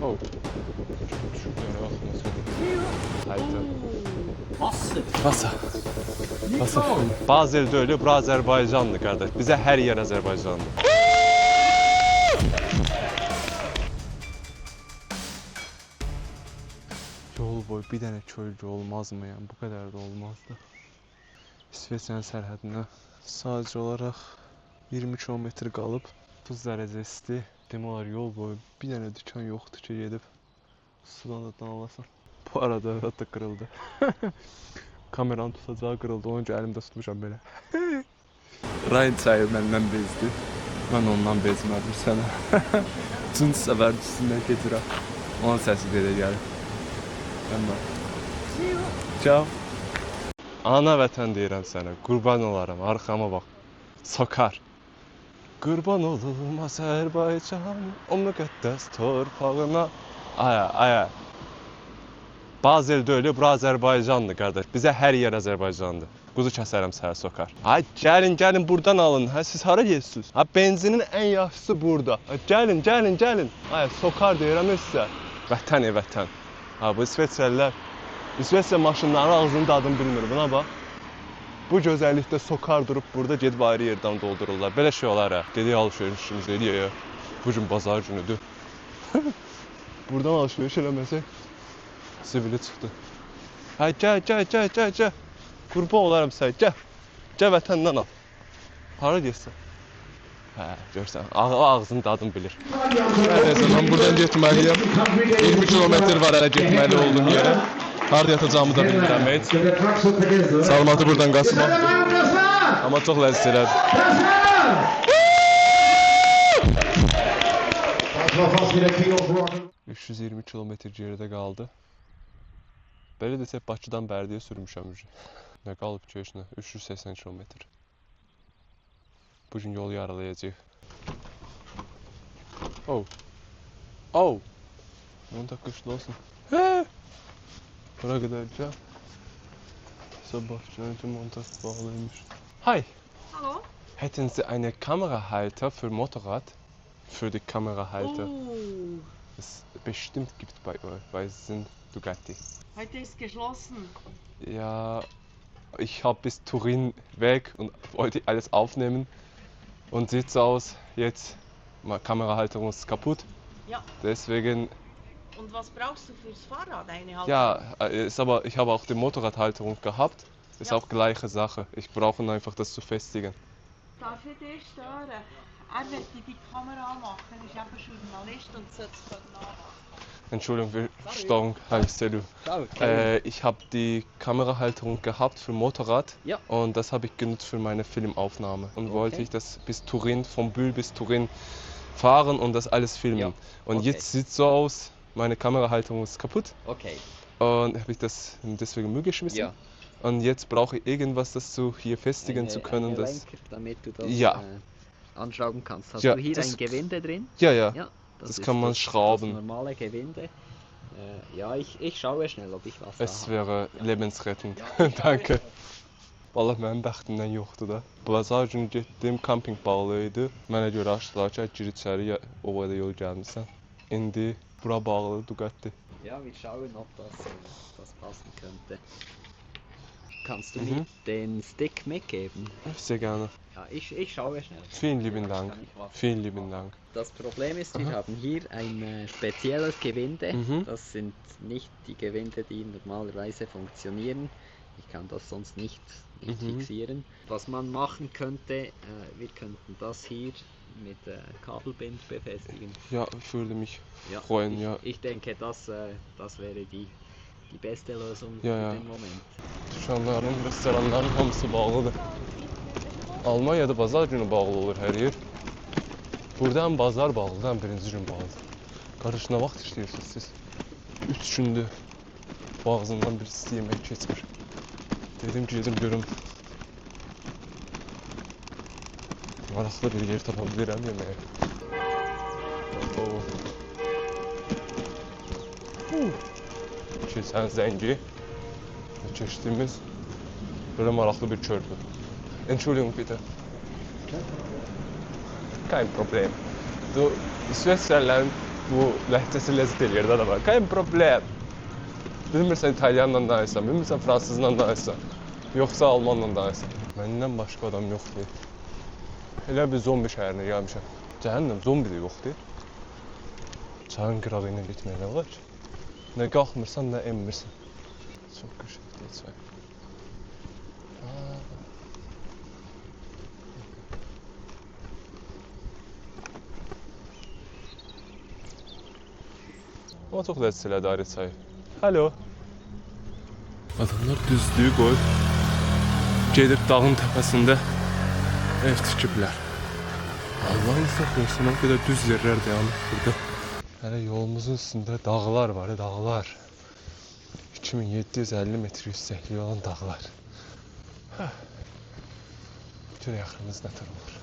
Oh. Şuraya bak nasıl. Haydi. Nasıl? Nasıl? Bazı elde öyle, bura Azərbaycanlı kardeş. Bize her yer Azərbaycanlı. Yol boyu bir dənə çölcü olmaz mı yani? Bu kadar da olmazdı. İsveç'in sərhədinə sadece olarak 20 kilometre qalıb 30 dərəcə isti. Demək olar yol boyu bir dənə dükan yoxdur ki gedib sudan da alasan. Bu arada hatta kırıldı. Kameranın tutacağı kırıldı. Onun üçün əlimdə tutmuşam belə. Ryan çayı məndən bezdi. Mən ondan bezmədim sənə. Tunç səvərcisindən gedirəm. Onun səsi belə gəlir. Mən də. Ciao. Ana vətən deyirəm sənə. Qurban olaram. Arxama bax. Sokar. Qurban olum Azərbaycan, o müqəddəs torpağına. Aya. Bazı elde öyle, bura Azərbaycanlı qardaş. Bizə hər yer Azərbaycanlı. Quzu kəsərəm sənə sokar. Ay gəlin buradan alın. Ha siz hara gedirsiniz? Ha benzinin en yaxşısı burada. Ha, gəlin. Ay sokar deyirəm sizə. Vətən vətən. Ha bu İsveçrəlilər İsveçrə maşınların ağzının dadını bilmir. Buna bax. Bu gözəllikdə sokar durub burada gedib ayrı yerdən doldururlar. Belə şey olar ha. Dedik alışverişimiz eləyək. Bu gün bazar günüdür. Buradan alışveriş eləməsək sivili çıxdı. Hə gəl. Qurban olaram sən. Gəl vətəndən al. Hara getsən? Hə, görsən. Ağzının dadını bilir. Nəysə mən buradan getməliyəm. 20 kilometr var hələ getməli olduğum yerə. Harada yatacağımı da bilmirəm heç. Salmatı buradan qaçmaq. Amma çox ləzzət elədi. 320 kilometr geridə qaldı. Belə desək Bakıdan Bərdiyə sürmüşəm. Nə qalıb ki heç nə? 380 kilometr. Bugün yolu yaralayacaq. Oh. Onun da qışlı olsun. Bura kadar can. Sabahçı montaj bağlıymış. Hi. Hallo? Hätten Sie eine Kamerahalter für Motorrad? Für die Kamerahalter. Oh, Es bestimmt gibt bei euch, weil Sie sind Bugatti. heute ist geschlossen. Ja, ich habe bis Turin weg und wollte alles aufnehmen. Und sieht so aus, jetzt, meine Kamerahalterung ist kaputt. Ja. Deswegen, Und was brauchst du fürs Fahrrad? Eine Halterung? ja, ist aber, ich habe auch die Motorradhalterung gehabt. Ist Ja. auch gleiche Sache. Ich brauche einfach das zu festigen. Darf ich dich stören? Er möchte die Kamera machen, ist eben Journalist und sollte es nachmachen. Entschuldigung für Störung. Hi, salut. Ich habe die Kamerahalterung gehabt für Motorrad. Ja. Und das habe ich genutzt für meine Filmaufnahme. Und wollte ich das bis Turin, von Bühl bis Turin fahren und das alles filmen. Ja. Und Okay. jetzt sieht so aus, meine Kamerahalterung ist kaputt. Okay. Und habe ich das deswegen Müll geschmissen. Ja. Und jetzt brauche ich irgendwas, das so hier festigen zu können. Eine Das, Lenker, damit du das Ja. anschrauben kannst. Hast Ja, du hier das- ein Gewinde drin? ja, ja. Ja. Das ist kann man schrauben. Das normale Gewinde. Ja, ich schaue schnell, ob ich was Es da habe. wäre lebensrettend. Danke. Vallahi mənim bəxtimdən yoxdur da. Bazar günü getdim, kamping bağlıydı. Mənə görə açdılar ki, gir içəri, o qədər yol gəlmirsən. İndi bura bağlı Ducati. Ja, wir schauen, ob das passen könnte. Kannst du Mhm. mir den Stick mitgeben? Sehr gerne. Ja, ich schaue schnell. Vielen lieben Ja, Dank. kann ich was- Vielen lieben Dank. Das Problem ist, wir Aha. haben hier ein spezielles Gewinde. Mhm. Das sind nicht die Gewinde, die normalerweise funktionieren. Ich kann das sonst nicht Mhm. fixieren. Was man machen könnte, wir könnten das hier mit Kabelbind befestigen. Ja, ich würde mich Ja, freuen, ja. Ich denke, das wäre die beste Lösung Ja, für ja. den Moment. Dükanların, restoranların hamısı bağlıdır. Almanya'da bazar günü bağlı olur hər yer. Burada həm bazar bağlıdır, həm birinci gün bağlıdır. Qardaş, nə vaxt işləyirsiniz siz? 3 gündür bu ağzından bir isti yemək keçmir. Dedim ki, gedim görüm. Maraqlı bir yer tapa bilirəm yeməyə. Keçən zəngi keçdiyimiz böyle maraqlı bir körpü. Entschuldigung bitte. Kein Problem. Du İsveçrəlilərin Bu ləhcəsi ləzzət eləyir də adama. Kein problem. Bilmirsən İtalyanla danışsan, bilmirsən fransızla danışsan, yoxsa almanla danışsan. Məndən başqa adam yoxdur. Elə bir zombi şəhərinə gəlmişəm. Cəhənnəm, zombi də yoxdur. Çayın qırağı ilə getmək nə olar ki? Nə qalxmırsan, nə enmirsən. Çox qəşəngdir çay. Ama çox ləzzətli ayrı çay. Alo. Adamlar düzlüyü qoyub gedib dağın təpəsində ev tikiblər. Allah'ın saxlasın, o qədər düz yerlər dayanıb burada. Hələ yolumuzun üstündə dağlar var, dağlar. 2750 metr yüksəkliyi olan dağlar. Bütün yaxınımız nə tər olur.